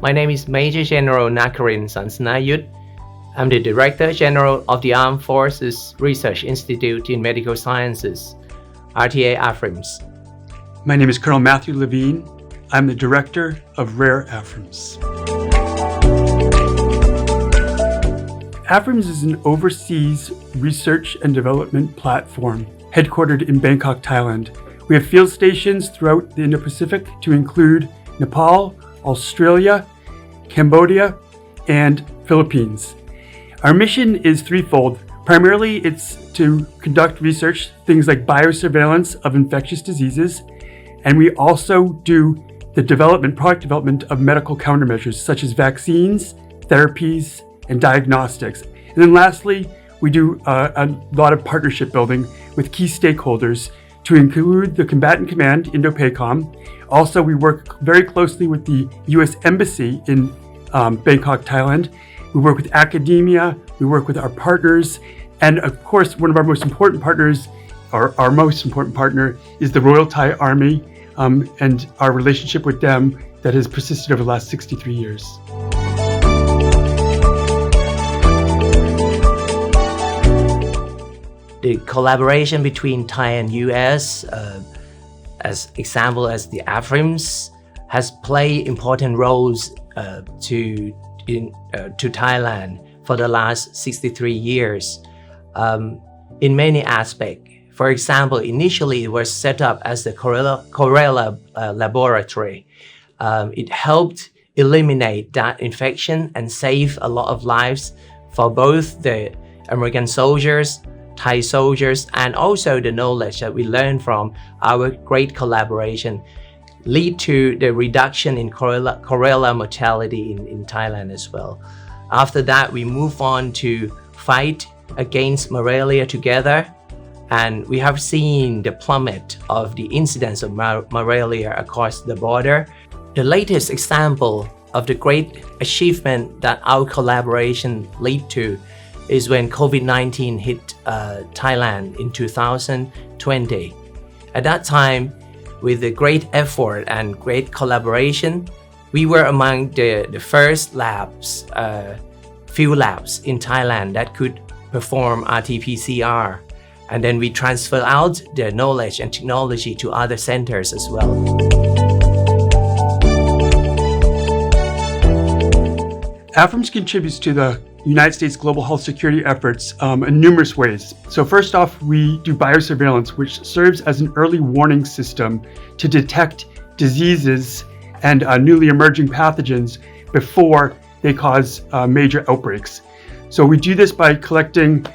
My name is Major General Nakarin Sansanayudh. I'm the Director General of the Armed Forces Research Institute in Medical Sciences, WRAIR-AFRIMS. My name is Colonel Matthew Levine. I'm the Director of WRAIR-AFRIMS. AFRIMS is an overseas research and development platform headquartered in Bangkok, Thailand. We have field stations throughout the Indo-Pacific to include Nepal, Australia, Cambodia, and Philippines. Our mission is threefold. Primarily, it's to conduct research, things like biosurveillance of infectious diseases, and we also do the product development of medical countermeasures such as vaccines, therapies, and diagnostics. And then lastly, we do a lot of partnership building with key stakeholders to include the Combatant Command, Indo-PACOM. Also, we work very closely with the U.S. Embassy in Bangkok, Thailand. We work with academia, we work with our partners, and of course, one of our most important partners, or our most important partner, is the Royal Thai Army, and our relationship with them that has persisted over the last 63 years. The collaboration between Thai and US, as example as the AFRIMS, has played important roles to Thailand for the last 63 years in many aspects. For example, initially it was set up as the Corella laboratory. It helped eliminate that infection and save a lot of lives for both the American soldiers, Thai soldiers, and also the knowledge that we learned from our great collaboration lead to the reduction in Corella mortality in Thailand as well. After that, we move on to fight against malaria together, and we have seen the plummet of the incidence of malaria across the border. The latest example of the great achievement that our collaboration led to is when COVID-19 hit Thailand in 2020. At that time, with the great effort and great collaboration, we were among the first labs, few labs in Thailand that could perform RT-PCR. And then we transfer out the knowledge and technology to other centers as well. AFRIMS contributes to the United States global health security efforts in numerous ways. So first off, we do biosurveillance, which serves as an early warning system to detect diseases and newly emerging pathogens before they cause major outbreaks. So we do this by collecting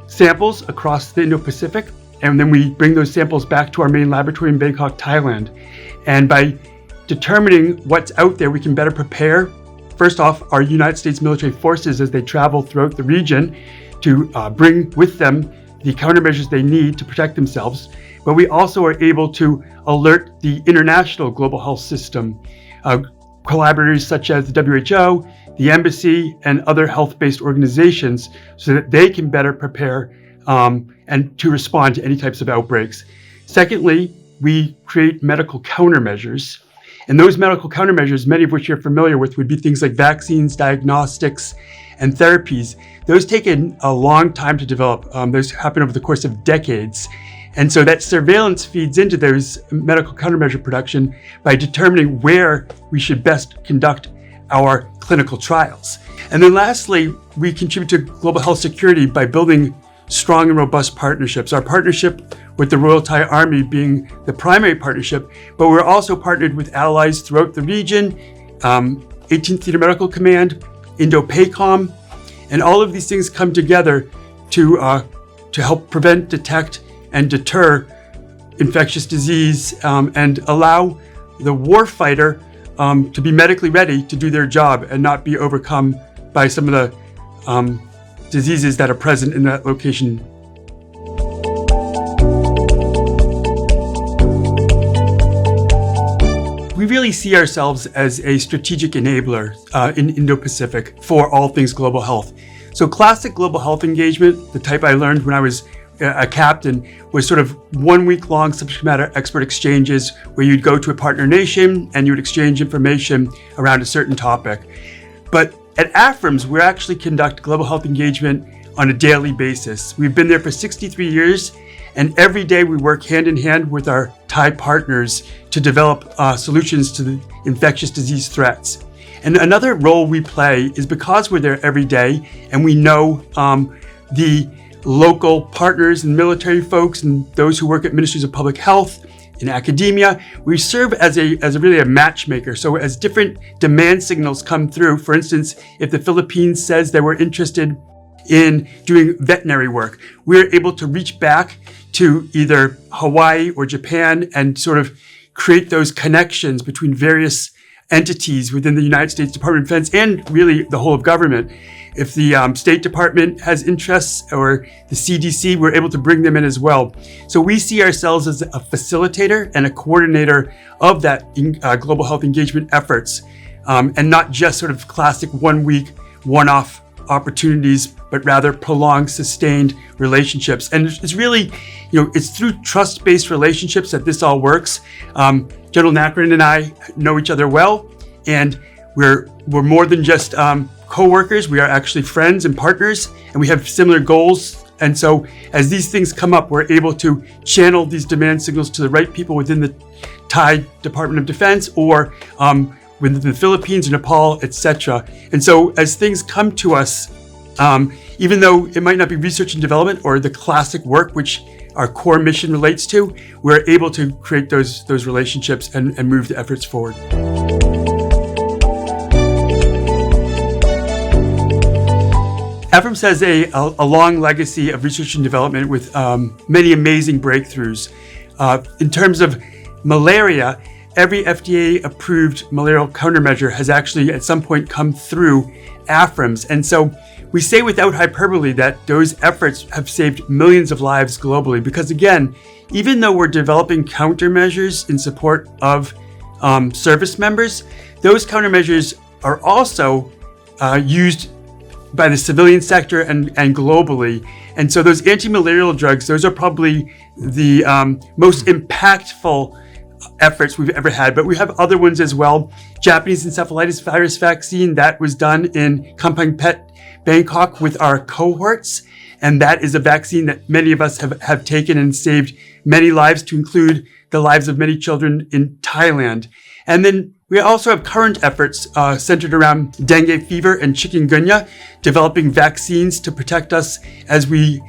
samples across the Indo-Pacific, and then we bring those samples back to our main laboratory in Bangkok, Thailand. And by determining what's out there, we can better prepare first off, our United States military forces as they travel throughout the region to bring with them the countermeasures they need to protect themselves. But we also are able to alert the international global health system, collaborators such as the WHO, the Embassy, and other health-based organizations so that they can better prepare and to respond to any types of outbreaks. Secondly, we create medical countermeasures. And those medical countermeasures, many of which you're familiar with, would be things like vaccines, diagnostics, and therapies. Those take a long time to develop. Those happen over the course of decades. And so that surveillance feeds into those medical countermeasure production by determining where we should best conduct our clinical trials. And then lastly, we contribute to global health security by building strong and robust partnerships. Our partnership with the Royal Thai Army being the primary partnership, but we're also partnered with allies throughout the region, 18th Theater Medical Command, Indo-PACOM, and all of these things come together to help prevent, detect, and deter infectious disease and allow the warfighter to be medically ready to do their job and not be overcome by some of the diseases that are present in that location. We really see ourselves as a strategic enabler in Indo-Pacific for all things global health. So classic global health engagement, the type I learned when I was a captain, was sort of 1 week long subject matter expert exchanges where you'd go to a partner nation and you would exchange information around a certain topic. But at AFRIMS, we actually conduct global health engagement on a daily basis. We've been there for 63 years, and every day we work hand in hand with our Thai partners to develop solutions to the infectious disease threats. And another role we play is because we're there every day and we know the local partners and military folks and those who work at ministries of public health, in academia, we serve as really a matchmaker. So as different demand signals come through, for instance, if the Philippines says they were interested in doing veterinary work, we're able to reach back to either Hawaii or Japan and sort of create those connections between various entities within the United States Department of Defense and really the whole of government. If the State Department has interests or the CDC, we're able to bring them in as well. So we see ourselves as a facilitator and a coordinator of that global health engagement efforts, and not just sort of classic 1 week, one-off opportunities, but rather prolonged, sustained relationships. And it's really, it's through trust-based relationships that this all works. General Nakarin and I know each other well, and we're more than just co-workers. We are actually friends and partners, and we have similar goals. And so as these things come up, we're able to channel these demand signals to the right people within the Thai Department of Defense or within the Philippines or Nepal, etc. And so as things come to us, even though it might not be research and development or the classic work which our core mission relates to, we're able to create those relationships and move the efforts forward. AFRIMS has a long legacy of research and development with many amazing breakthroughs. In terms of malaria, every FDA-approved malarial countermeasure has actually at some point come through AFRIMS. And so we say without hyperbole that those efforts have saved millions of lives globally because, again, even though we're developing countermeasures in support of service members, those countermeasures are also used by the civilian sector and globally. And so those anti-malarial drugs, those are probably the most impactful efforts we've ever had, but we have other ones as well. Japanese encephalitis virus vaccine, that was done in Kampong Pet, Bangkok with our cohorts. And that is a vaccine that many of us have taken and saved many lives, to include the lives of many children in Thailand. And then we also have current efforts centered around dengue fever and chikungunya, developing vaccines to protect us as we,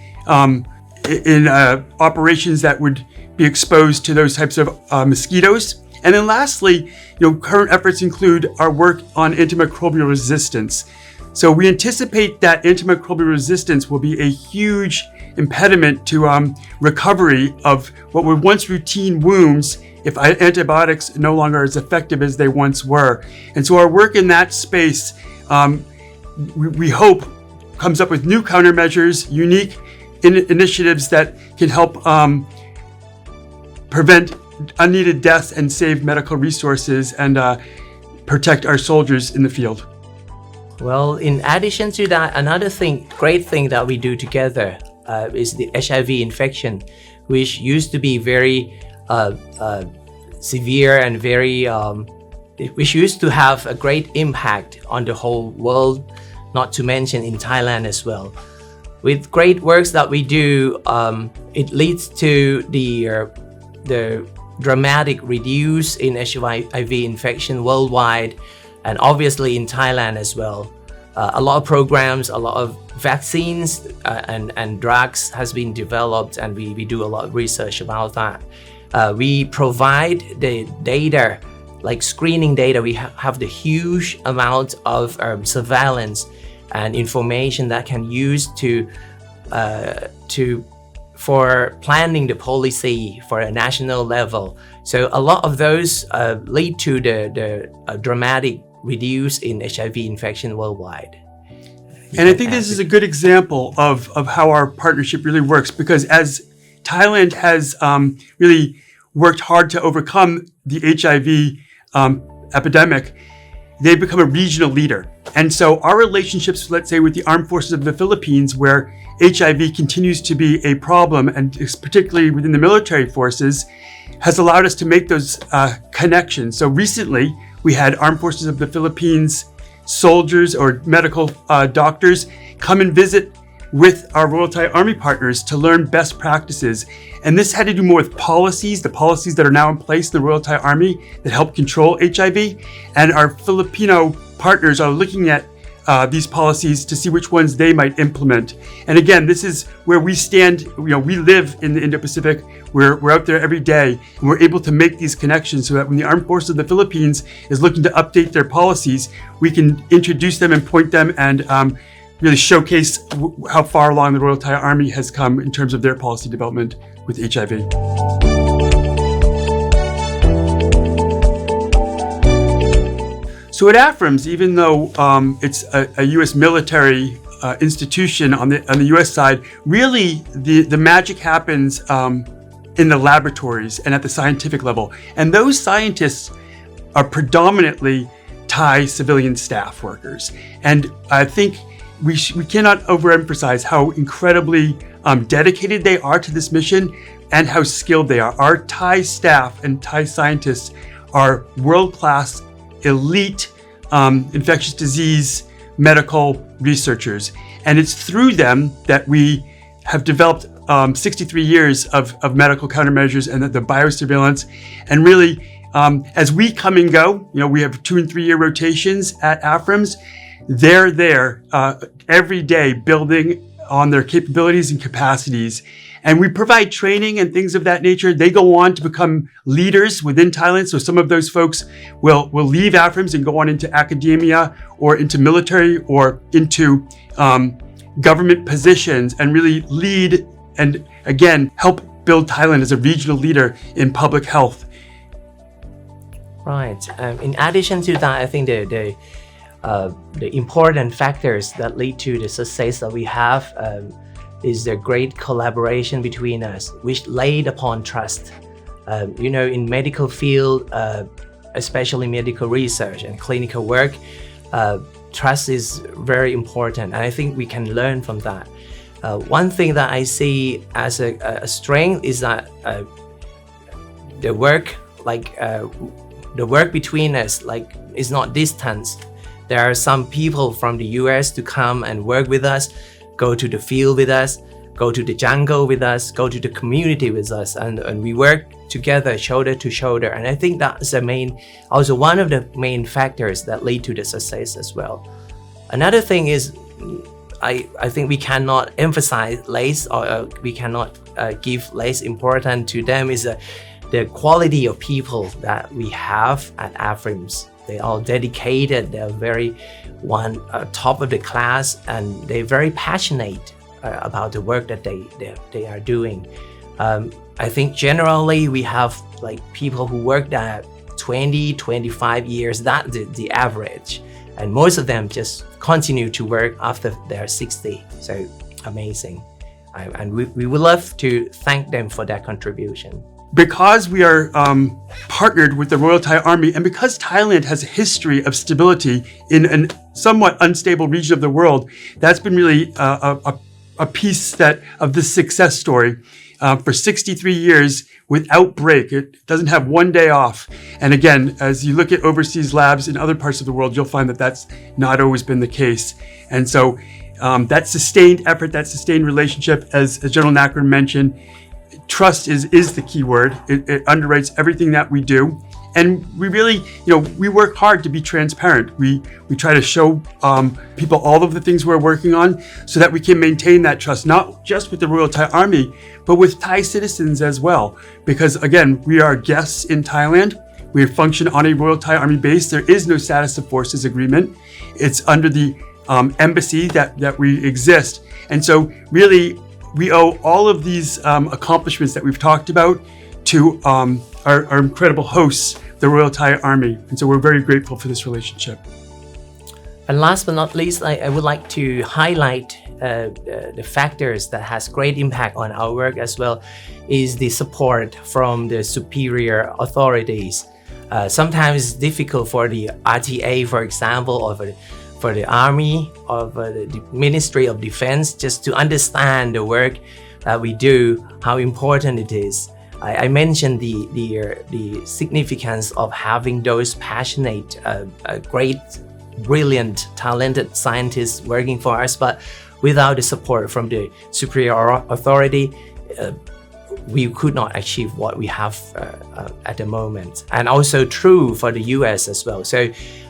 in operations that would be exposed to those types of mosquitoes. And then lastly, current efforts include our work on antimicrobial resistance. So we anticipate that antimicrobial resistance will be a huge impediment to recovery of what were once routine wounds if antibiotics no longer are as effective as they once were. And so our work in that space, we hope, comes up with new countermeasures, unique initiatives that can help prevent unneeded deaths and save medical resources and protect our soldiers in the field. Well, in addition to that, another great thing that we do together is the HIV infection, which used to be very severe and which used to have a great impact on the whole world, not to mention in Thailand as well. With great works that we do, it leads to the dramatic reduce in HIV infection worldwide, and obviously in Thailand as well. A lot of programs, a lot of vaccines and drugs has been developed, and we do a lot of research about that. We provide the data, like screening data. We have the huge amount of surveillance and information that can use for planning the policy for a national level. So a lot of those lead to the dramatic reduce in HIV infection worldwide. And I think this is a good example of how our partnership really works, because as Thailand has really worked hard to overcome the HIV epidemic, they've become a regional leader. And so our relationships, let's say with the Armed Forces of the Philippines, where HIV continues to be a problem, and particularly within the military forces, has allowed us to make those connections. So recently, we had Armed Forces of the Philippines soldiers or medical doctors come and visit with our Royal Thai Army partners to learn best practices. And this had to do more with policies, the policies that are now in place in the Royal Thai Army that help control HIV. And our Filipino partners are looking at these policies to see which ones they might implement. And again, this is where we stand. We live in the Indo-Pacific. We're out there every day, and we're able to make these connections so that when the Armed Forces of the Philippines is looking to update their policies, we can introduce them and point them and really showcase how far along the Royal Thai Army has come in terms of their policy development with HIV. So at AFRIMS, even though it's a U.S. military institution on the U.S. side, really the magic happens in the laboratories and at the scientific level. And those scientists are predominantly Thai civilian staff workers. And I think we cannot overemphasize how incredibly dedicated they are to this mission and how skilled they are. Our Thai staff and Thai scientists are world-class, elite infectious disease medical researchers. And it's through them that we have developed 63 years of medical countermeasures and the biosurveillance. And really, as we come and go, we have 2 and 3 year rotations at AFRIMS. They're there every day building on their capabilities and capacities. And we provide training and things of that nature. They go on to become leaders within Thailand. So some of those folks will leave AFRIMS and go on into academia or into military or into government positions and really lead and, again, help build Thailand as a regional leader in public health. Right. In addition to that, I think the important factors that lead to the success that we have is the great collaboration between us, which laid upon trust. In medical field, especially medical research and clinical work, trust is very important, and I think we can learn from that. One thing that I see as a strength is that the work between us is not distance. There are some people from the US to come and work with us, go to the field with us, go to the jungle with us, go to the community with us, and we work together shoulder to shoulder. And I think that's also one of the main factors that lead to the success as well. Another thing is, I think we cannot emphasize less, or we cannot give less importance to them, is the quality of people that we have at AFRIMS. They're all dedicated, they're very top of the class, and they're very passionate about the work that they are doing. I think generally we have people who work there 20, 25 years, that's the average. And most of them just continue to work after they're 60. So amazing. And we would love to thank them for their contribution. Because we are partnered with the Royal Thai Army, and because Thailand has a history of stability in a somewhat unstable region of the world, that's been really a piece of this success story. For 63 years without break, it doesn't have one day off. And again, as you look at overseas labs in other parts of the world, you'll find that that's not always been the case. And so that sustained effort, that sustained relationship, as General Nakarin mentioned, trust is the key word. It underwrites everything that we do. And we really, we work hard to be transparent. We try to show people all of the things we're working on so that we can maintain that trust, not just with the Royal Thai Army, but with Thai citizens as well. Because again, we are guests in Thailand. We function on a Royal Thai Army base. There is no status of forces agreement. It's under the embassy that we exist. And so really, we owe all of these accomplishments that we've talked about to our incredible hosts, the Royal Thai Army. And so we're very grateful for this relationship. And last but not least, I would like to highlight the factors that has great impact on our work as well, is the support from the superior authorities. Sometimes it's difficult for the RTA, for example, or for the Army, of the Ministry of Defense, just to understand the work that we do, how important it is. I mentioned the significance of having those passionate, great, brilliant, talented scientists working for us, but without the support from the superior authority, we could not achieve what we have at the moment. And also true for the US as well. So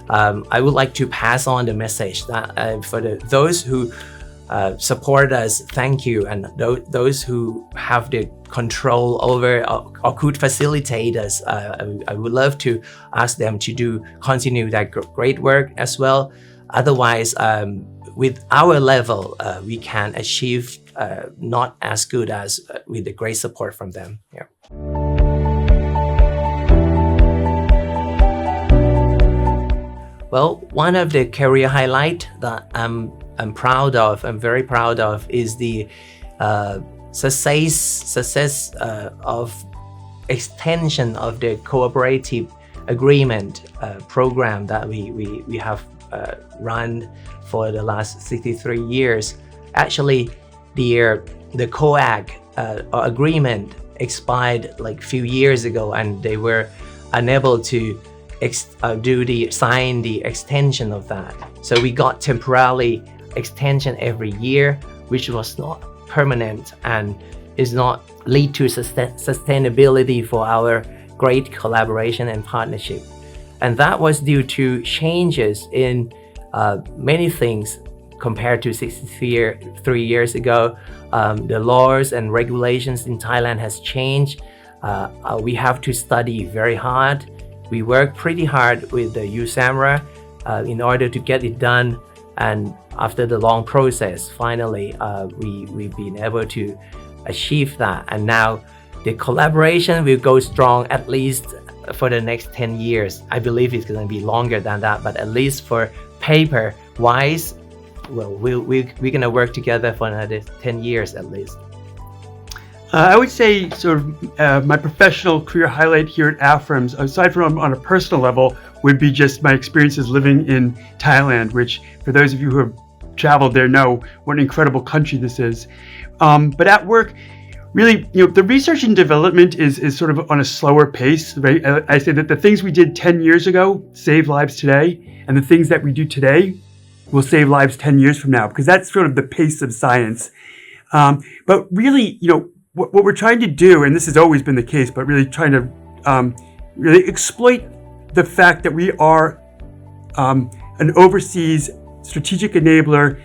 I would like to pass on the message that for those who support us, thank you, and those who have the control over or could facilitate us, I would love to ask them to continue that great work as well. Otherwise, with our level, we can achieve not as good as with the great support from them. Yeah. Well, one of the career highlight that I'm proud of, I'm very proud of, is the success of extension of the cooperative agreement program that we have run for the last 63 years. Actually, the COAG agreement expired like a few years ago, and they were unable to sign the extension of that. So we got temporarily extension every year, which was not permanent and is not lead to sustainability for our great collaboration and partnership. And that was due to changes in many things compared to 63 years ago. The laws and regulations in Thailand has changed. We have to study very hard. We work pretty hard with the USAMRA in order to get it done. And after the long process, finally, we've been able to achieve that. And now the collaboration will go strong at least for the next 10 years. I believe it's going to be longer than that, but at least for paper-wise, well, we're going to work together for another 10 years at least. I would say sort of my professional career highlight here at AFRIMS, aside from on a personal level, would be just my experiences living in Thailand, which for those of you who have traveled there know what an incredible country this is. But at work, really, the research and development is sort of on a slower pace, right? I say that the things we did 10 years ago save lives today, and the things that we do today will save lives 10 years from now, because that's sort of the pace of science. But really, what we're trying to do, and this has always been the case, but really trying to really exploit the fact that we are an overseas strategic enabler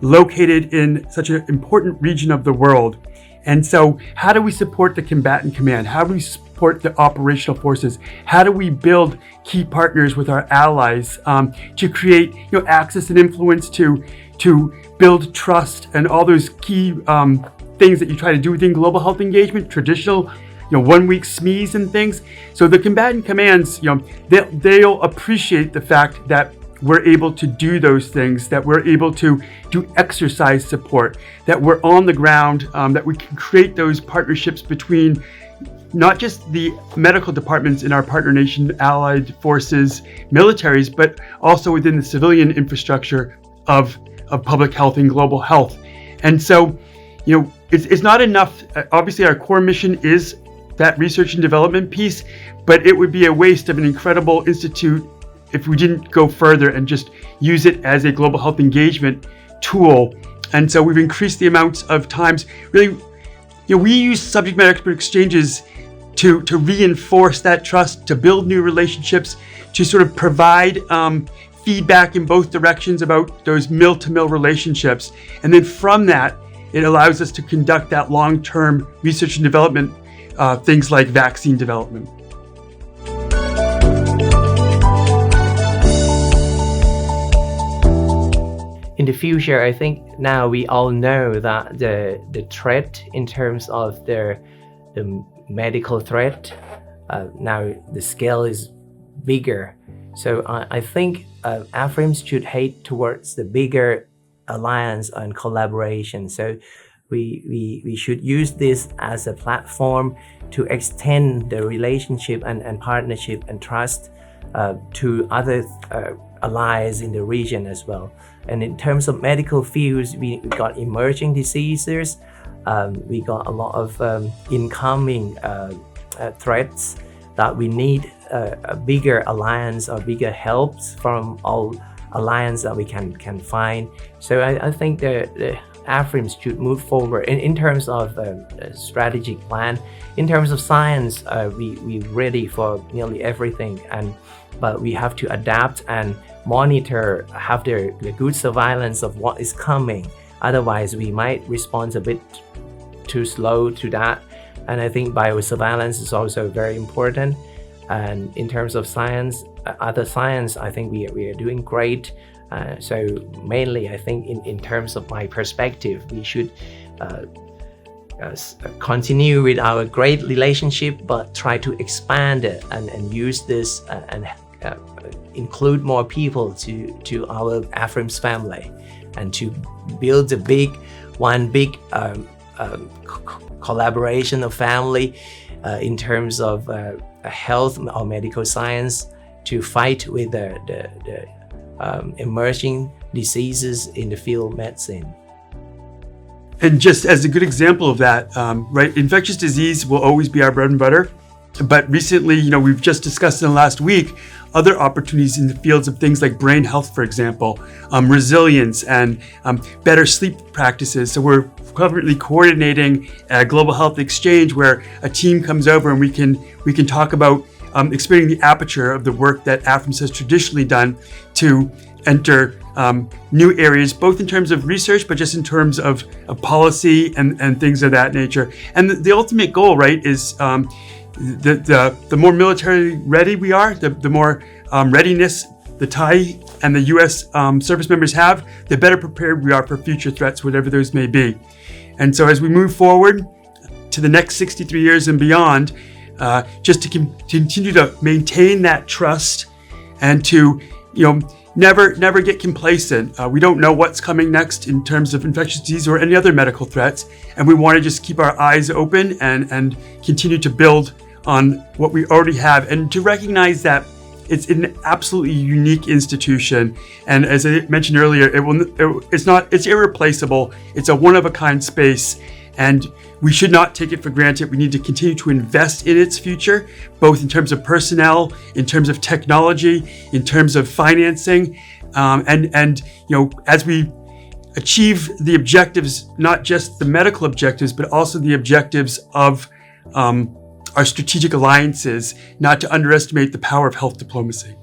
located in such an important region of the world. And so how do we support the combatant command? How do we support the operational forces? How do we build key partners with our allies to create access and influence, to build trust, and all those key things that you try to do within global health engagement, traditional 1-week SMEs and things. So the combatant commands, they'll appreciate the fact that we're able to do those things, that we're able to do exercise support, that we're on the ground, that we can create those partnerships between not just the medical departments in our partner nation, allied forces, militaries, but also within the civilian infrastructure of public health and global health. And so, it's not enough. Obviously, our core mission is that research and development piece, but it would be a waste of an incredible institute if we didn't go further and just use it as a global health engagement tool. And so we've increased the amounts of times. Really, we use subject matter expert exchanges to reinforce that trust, to build new relationships, to sort of provide feedback in both directions about those mill-to-mill relationships. And then from that, it allows us to conduct that long-term research and development, things like vaccine development. In the future, I think now we all know that the threat in terms of the medical threat, now the scale is bigger. So I think AFRIMS should head towards the bigger alliance and collaboration. So we should use this as a platform to extend the relationship and partnership and trust to other allies in the region as well. And in terms of medical fields, we got emerging diseases, we got a lot of incoming threats that we need a bigger alliance or bigger helps from all alliance that we can find. So I think the AFRIMS should move forward in terms of a strategic plan. In terms of science, we're ready for nearly everything, but we have to adapt and monitor, have the good surveillance of what is coming. Otherwise, we might respond a bit too slow to that. And I think biosurveillance is also very important. And in terms of science, other science, I think we are doing great. So mainly, I think in terms of my perspective, we should continue with our great relationship, but try to expand it and use this and include more people to our AFRIMS family, and to build a big collaboration of family in terms of health or medical science to fight with the emerging diseases in the field of medicine. And just as a good example of that, right, infectious disease will always be our bread and butter. But recently, we've just discussed in the last week other opportunities in the fields of things like brain health, for example, resilience and better sleep practices. So we're currently coordinating a global health exchange where a team comes over and we can talk about expanding the aperture of the work that AFRIMS has traditionally done to enter new areas, both in terms of research, but just in terms of policy and things of that nature. And the ultimate goal, right, is the more military ready we are, the more readiness the Thai and the U.S. Service members have, the better prepared we are for future threats, whatever those may be. And so as we move forward to the next 63 years and beyond, just to continue to maintain that trust and to, never get complacent. We don't know what's coming next in terms of infectious disease or any other medical threats, and we want to just keep our eyes open and continue to build on what we already have, and to recognize that it's an absolutely unique institution. And as I mentioned earlier, it's irreplaceable. It's a one-of-a-kind space, and we should not take it for granted. We need to continue to invest in its future, both in terms of personnel, in terms of technology, in terms of financing, and as we achieve the objectives, not just the medical objectives, but also the objectives of our strategic alliances, not to underestimate the power of health diplomacy.